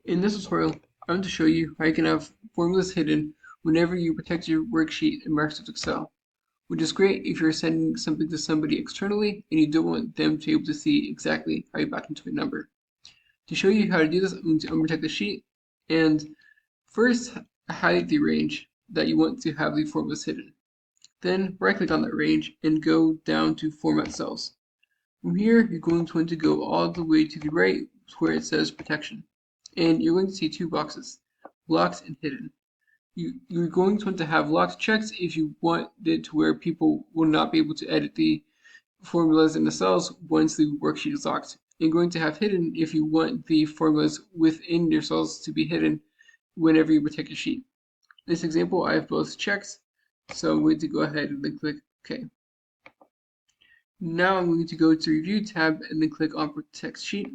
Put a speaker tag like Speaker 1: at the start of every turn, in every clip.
Speaker 1: In this tutorial, I'm going to show you how you can have formulas hidden whenever you protect your worksheet in Microsoft Excel, which is great if you're sending something to somebody externally and you don't want them to be able to see exactly how you backed into a number. To show you how to do this, I'm going to unprotect the sheet and first highlight the range that you want to have the formulas hidden. Then right-click on that range and go down to Format Cells. From here, you're going to want to go all the way to the right where it says Protection. And you're going to see two boxes, Locked and Hidden. You're going to want to have locked checked if you want it to where people will not be able to edit the formulas in the cells once the worksheet is locked. And going to have hidden if you want the formulas within your cells to be hidden whenever you protect your sheet. In this example, I have both checked, so I'm going to go ahead and then click OK. Now I'm going to go to Review tab and then click on Protect Sheet.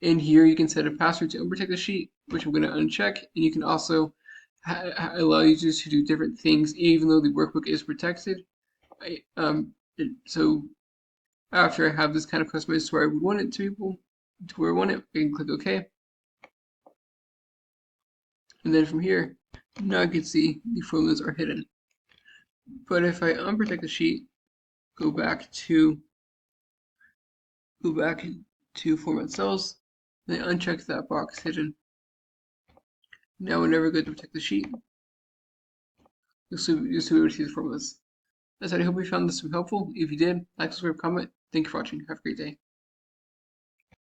Speaker 1: And here you can set a password to unprotect the sheet, which I'm going to uncheck, and you can also allow users to do different things even though the workbook is protected. So after I have this kind of customized to where I would want it to where I want it, I can click OK. And then from here, now I can see the formulas are hidden. But if I unprotect the sheet, go back to Format Cells, then uncheck that box hidden. Now whenever I go to protect the sheet, you'll still be able to see the formulas. As I hope you found this helpful. If you did, like, subscribe, comment. Thank you for watching. Have a great day.